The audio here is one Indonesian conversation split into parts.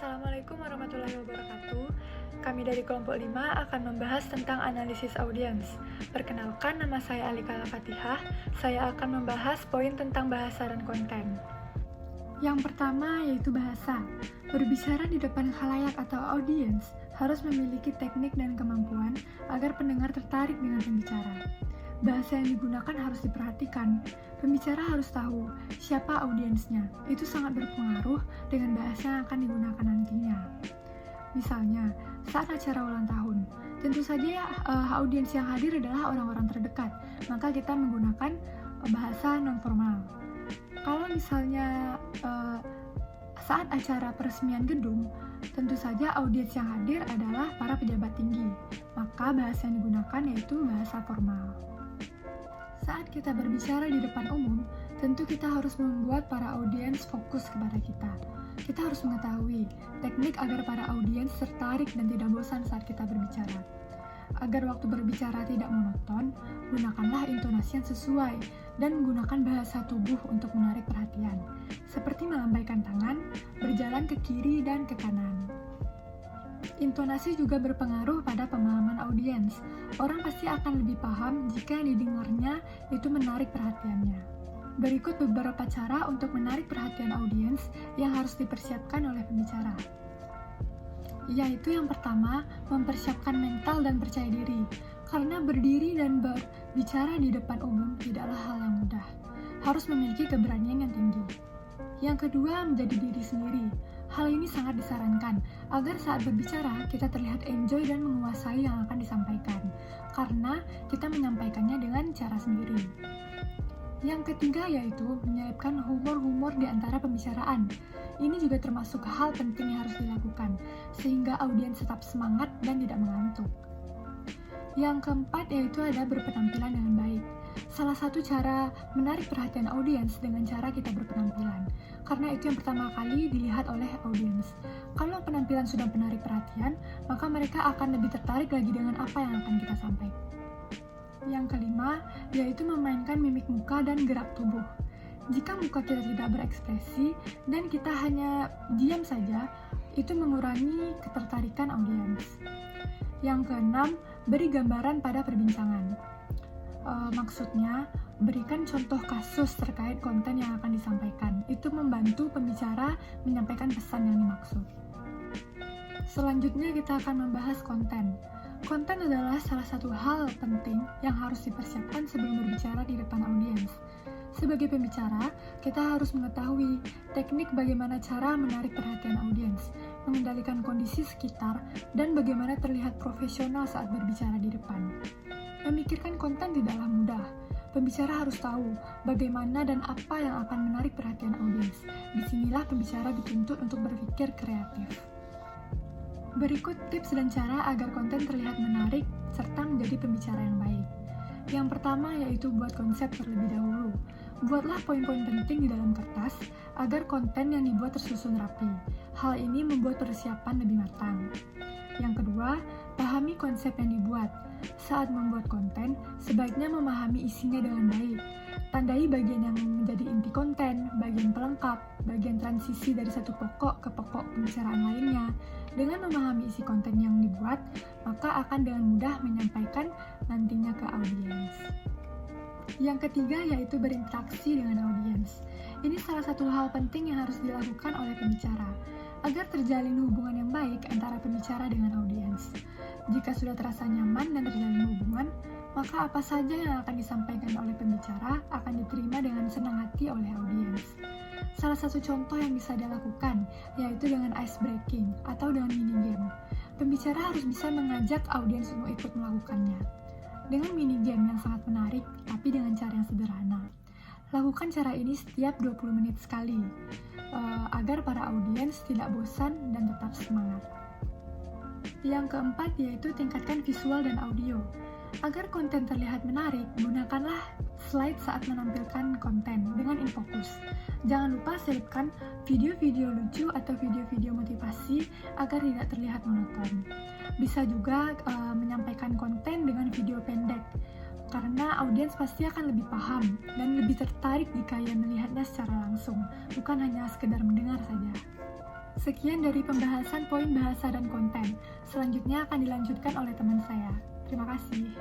Assalamualaikum warahmatullahi wabarakatuh. Kami dari kelompok 5 akan membahas tentang analisis audiens. Perkenalkan, nama saya Alika Al-Fatihah. Saya akan membahas poin tentang bahasa dan konten. Yang pertama yaitu bahasa. Berbicara di depan khalayak atau audiens harus memiliki teknik dan kemampuan agar pendengar tertarik dengan pembicara. Bahasa yang digunakan harus diperhatikan. Pembicara harus tahu siapa audiensnya. Itu sangat berpengaruh dengan bahasa yang akan digunakan nantinya. Misalnya, saat acara ulang tahun, tentu saja audiens yang hadir adalah orang-orang terdekat, maka kita menggunakan bahasa non-formal. Kalau misalnya saat acara peresmian gedung, tentu saja audiens yang hadir adalah para pejabat tinggi, maka bahasa yang digunakan yaitu bahasa formal. Saat kita berbicara di depan umum, tentu kita harus membuat para audiens fokus kepada kita. Kita harus mengetahui teknik agar para audiens tertarik dan tidak bosan saat kita berbicara. Agar waktu berbicara tidak monoton, gunakanlah intonasi yang sesuai dan menggunakan bahasa tubuh untuk menarik perhatian, seperti melambaikan tangan, berjalan ke kiri dan ke kanan. Intonasi juga berpengaruh pada pemahaman audiens. Orang pasti akan lebih paham jika yang didengarnya itu menarik perhatiannya. Berikut beberapa cara untuk menarik perhatian audiens yang harus dipersiapkan oleh pembicara. Yaitu yang pertama, mempersiapkan mental dan percaya diri. Karena berdiri dan berbicara di depan umum tidaklah hal yang mudah. Harus memiliki keberanian yang tinggi. Yang kedua, menjadi diri sendiri. Hal ini sangat disarankan agar saat berbicara kita terlihat enjoy dan menguasai yang akan disampaikan, karena kita menyampaikannya dengan cara sendiri. Yang ketiga yaitu menyelipkan humor-humor di antara pembicaraan. Ini juga termasuk hal penting yang harus dilakukan, sehingga audiens tetap semangat dan tidak mengantuk. Yang keempat yaitu ada berpenampilan dengan baik. Salah satu cara menarik perhatian audiens dengan cara kita berpenampilan, karena itu yang pertama kali dilihat oleh audiens. Kalau penampilan sudah menarik perhatian, maka mereka akan lebih tertarik lagi dengan apa yang akan kita sampaikan. Yang kelima, yaitu memainkan mimik muka dan gerak tubuh. Jika muka kita tidak berekspresi dan kita hanya diam saja, itu mengurangi ketertarikan audiens. Yang keenam, beri gambaran pada perbincangan. Maksudnya, berikan contoh kasus terkait konten yang akan disampaikan. Itu membantu pembicara menyampaikan pesan yang dimaksud. Selanjutnya kita akan membahas konten. Konten adalah salah satu hal penting yang harus dipersiapkan sebelum berbicara di depan audiens. Sebagai pembicara, kita harus mengetahui teknik bagaimana cara menarik perhatian audiens, mengendalikan kondisi sekitar, dan bagaimana terlihat profesional saat berbicara di depan. Memikirkan konten tidaklah mudah. Pembicara harus tahu bagaimana dan apa yang akan menarik perhatian audiens. Disinilah pembicara dituntut untuk berpikir kreatif. Berikut tips dan cara agar konten terlihat menarik serta menjadi pembicara yang baik. Yang pertama yaitu buat konsep terlebih dahulu. Buatlah poin-poin penting di dalam kertas agar konten yang dibuat tersusun rapi. Hal ini membuat persiapan lebih matang. Yang kedua, pahami konsep yang dibuat. Saat membuat konten, sebaiknya memahami isinya dengan baik. Tandai bagian yang menjadi inti konten, bagian pelengkap, bagian transisi dari satu pokok ke pokok pembicaraan lainnya. Dengan memahami isi konten yang dibuat, maka akan dengan mudah menyampaikan nantinya ke audiens. Yang ketiga yaitu berinteraksi dengan audiens. Ini salah satu hal penting yang harus dilakukan oleh pembicara, agar terjalin hubungan yang baik antara pembicara dengan audiens. Jika sudah terasa nyaman dan terjalin hubungan, maka apa saja yang akan disampaikan oleh pembicara akan diterima dengan senang hati oleh audiens. Salah satu contoh yang bisa dilakukan yaitu dengan ice breaking atau dengan mini game. Pembicara harus bisa mengajak audiens untuk ikut melakukannya. Dengan mini game yang sangat menarik, tapi dengan cara yang sederhana. Lakukan cara ini setiap 20 menit sekali, agar para audiens tidak bosan dan tetap semangat. Yang keempat yaitu tingkatkan visual dan audio. Agar konten terlihat menarik, gunakanlah slide saat menampilkan konten dengan InFocus. Jangan lupa selipkan video-video lucu atau video-video motivasi agar tidak terlihat monoton. Bisa juga menyampaikan konten dengan video pendek, karena audiens pasti akan lebih paham dan lebih tertarik jika ia melihatnya secara langsung, bukan hanya sekedar mendengar saja. Sekian dari pembahasan poin bahasa dan konten. Selanjutnya akan dilanjutkan oleh teman saya. Terima kasih.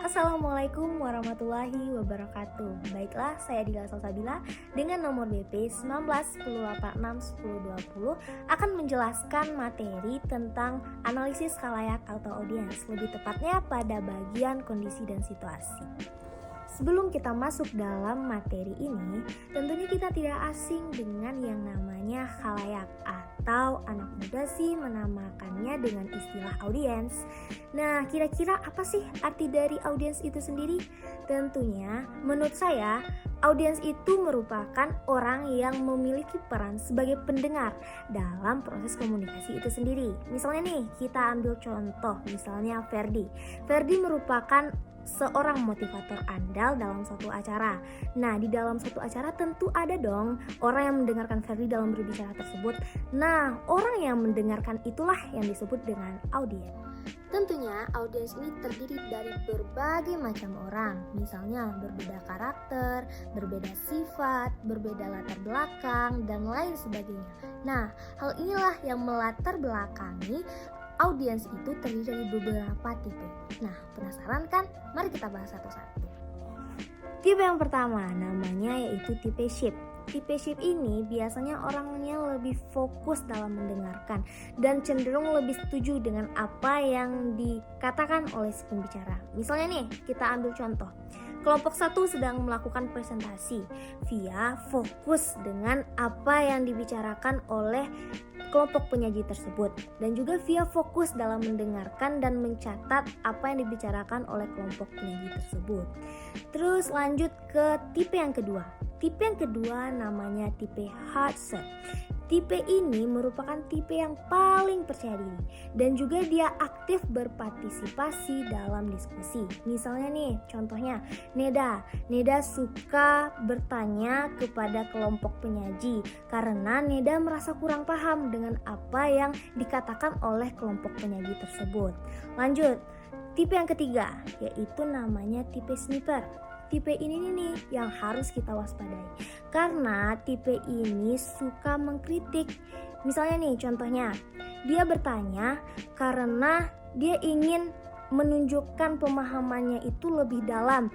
Assalamualaikum warahmatullahi wabarakatuh. Baiklah, saya Dila Salsabila dengan nomor BP 1910861020 akan menjelaskan materi tentang analisis khalayak atau audiens, lebih tepatnya pada bagian kondisi dan situasi. Sebelum kita masuk dalam materi ini, tentunya kita tidak asing dengan yang namanya khalayak atau anak muda sih menamakannya dengan istilah audiens. Nah, kira-kira apa sih arti dari audiens itu sendiri? Tentunya, menurut saya, audiens itu merupakan orang yang memiliki peran sebagai pendengar dalam proses komunikasi itu sendiri. Misalnya nih, kita ambil contoh, misalnya Ferdi. Ferdi merupakan seorang motivator andal dalam suatu acara. Nah, di dalam suatu acara tentu ada dong orang yang mendengarkan Ferdi dalam berbicara tersebut. Nah, orang yang mendengarkan itulah yang disebut dengan audiens. Tentunya audiens ini terdiri dari berbagai macam orang, misalnya berbeda karakter, berbeda sifat, berbeda latar belakang, dan lain sebagainya. Nah, hal inilah yang melatar belakangi audiens itu terdiri dari beberapa tipe. Nah, penasaran kan? Mari kita bahas satu-satu. Tipe yang pertama namanya yaitu tipe sheep. Tipe sheep ini biasanya orangnya lebih fokus dalam mendengarkan dan cenderung lebih setuju dengan apa yang dikatakan oleh si pembicara. Misalnya nih, kita ambil contoh. Kelompok 1 sedang melakukan presentasi. Via fokus dengan apa yang dibicarakan oleh kelompok penyaji tersebut, dan juga Via fokus dalam mendengarkan dan mencatat apa yang dibicarakan oleh kelompok penyaji tersebut. Terus lanjut ke tipe yang kedua. Tipe yang kedua namanya tipe hard set. Tipe ini merupakan tipe yang paling percaya diri dan juga dia aktif berpartisipasi dalam diskusi. Misalnya nih, contohnya Neda suka bertanya kepada kelompok penyaji karena Neda merasa kurang paham dengan apa yang dikatakan oleh kelompok penyaji tersebut. Lanjut, tipe yang ketiga yaitu namanya tipe sniper. Tipe ini nih yang harus kita waspadai karena tipe ini suka mengkritik. Misalnya nih contohnya, dia bertanya karena dia ingin menunjukkan pemahamannya itu lebih dalam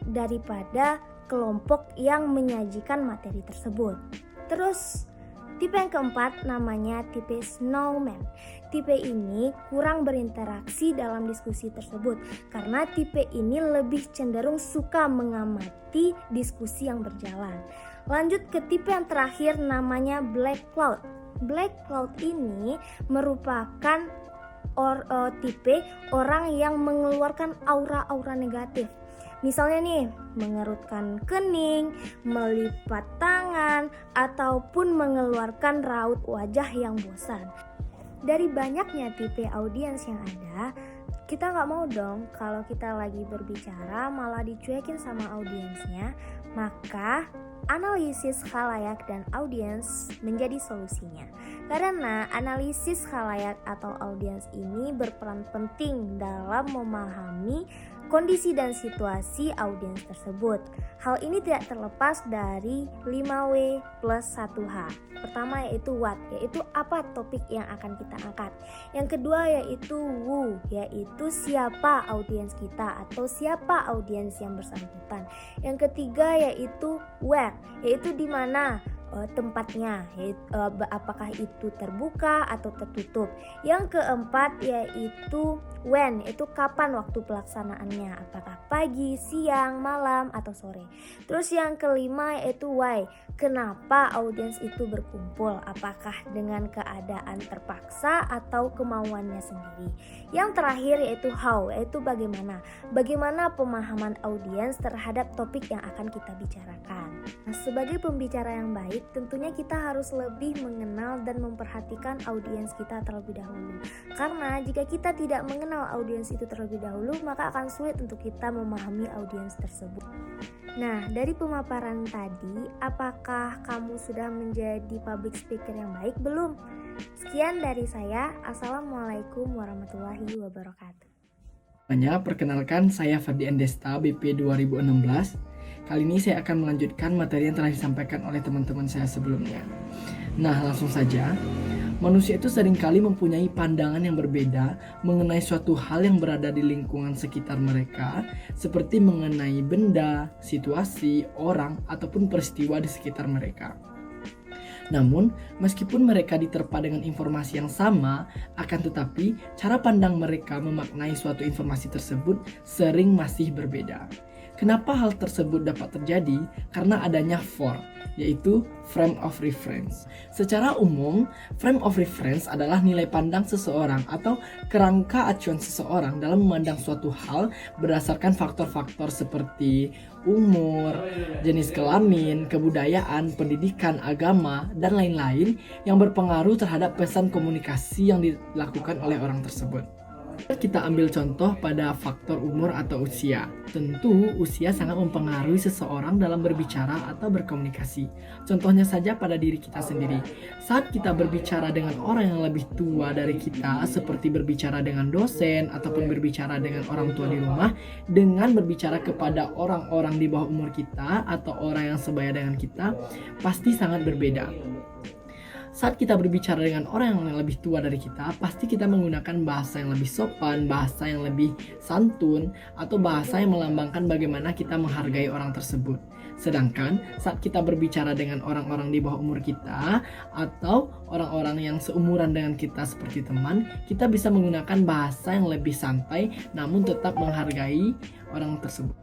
daripada kelompok yang menyajikan materi tersebut. Terus tipe yang keempat namanya tipe snowman. Tipe ini kurang berinteraksi dalam diskusi tersebut karena tipe ini lebih cenderung suka mengamati diskusi yang berjalan. Lanjut ke tipe yang terakhir namanya black cloud. Black cloud ini merupakan tipe orang yang mengeluarkan aura-aura negatif. Misalnya nih, mengerutkan kening, melipat tangan, ataupun mengeluarkan raut wajah yang bosan. Dari banyaknya tipe audiens yang ada, kita nggak mau dong kalau kita lagi berbicara malah dicuekin sama audiensnya, maka analisis khalayak dan audiens menjadi solusinya. Karena analisis khalayak atau audiens ini berperan penting dalam memahami kondisi dan situasi audiens tersebut. Hal ini tidak terlepas dari 5W plus 1H. Pertama yaitu what, yaitu apa topik yang akan kita angkat. Yang kedua yaitu who, yaitu siapa audiens kita atau siapa audiens yang bersangkutan. Yang ketiga yaitu where, yaitu di mana tempatnya, apakah itu terbuka atau tertutup. Yang keempat yaitu when, yaitu kapan waktu pelaksanaannya, apakah pagi, siang, malam, atau sore. Terus yang kelima yaitu why, kenapa audiens itu berkumpul, apakah dengan keadaan terpaksa atau kemauannya sendiri. Yang terakhir yaitu how, yaitu bagaimana pemahaman audiens terhadap topik yang akan kita bicarakan. Nah, sebagai pembicara yang baik, tentunya kita harus lebih mengenal dan memperhatikan audiens kita terlebih dahulu. Karena jika kita tidak mengenal audiens itu terlebih dahulu, maka akan sulit untuk kita memahami audiens tersebut. Nah, dari pemaparan tadi, apakah kamu sudah menjadi public speaker yang baik belum? Sekian dari saya. Assalamualaikum warahmatullahi wabarakatuh. Perkenalkan, saya Ferdian Desta, BP 2016. Kali ini saya akan melanjutkan materi yang telah disampaikan oleh teman-teman saya sebelumnya. Nah, langsung saja. Manusia itu seringkali mempunyai pandangan yang berbeda mengenai suatu hal yang berada di lingkungan sekitar mereka, seperti mengenai benda, situasi, orang, ataupun peristiwa di sekitar mereka. Namun, meskipun mereka diterpa dengan informasi yang sama, akan tetapi cara pandang mereka memaknai suatu informasi tersebut sering masih berbeda. Kenapa hal tersebut dapat terjadi? Karena adanya FOR, yaitu frame of reference. Secara umum, frame of reference adalah nilai pandang seseorang atau kerangka acuan seseorang dalam memandang suatu hal berdasarkan faktor-faktor seperti umur, jenis kelamin, kebudayaan, pendidikan, agama, dan lain-lain yang berpengaruh terhadap pesan komunikasi yang dilakukan oleh orang tersebut. Kita ambil contoh pada faktor umur atau usia. Tentu, usia sangat mempengaruhi seseorang dalam berbicara atau berkomunikasi. Contohnya saja pada diri kita sendiri. Saat kita berbicara dengan orang yang lebih tua dari kita, seperti berbicara dengan dosen ataupun berbicara dengan orang tua di rumah, dengan berbicara kepada orang-orang di bawah umur kita atau orang yang sebaya dengan kita, pasti sangat berbeda. Saat kita berbicara dengan orang yang lebih tua dari kita, pasti kita menggunakan bahasa yang lebih sopan, bahasa yang lebih santun, atau bahasa yang melambangkan bagaimana kita menghargai orang tersebut. Sedangkan saat kita berbicara dengan orang-orang di bawah umur kita, atau orang-orang yang seumuran dengan kita seperti teman, kita bisa menggunakan bahasa yang lebih santai, namun tetap menghargai orang tersebut.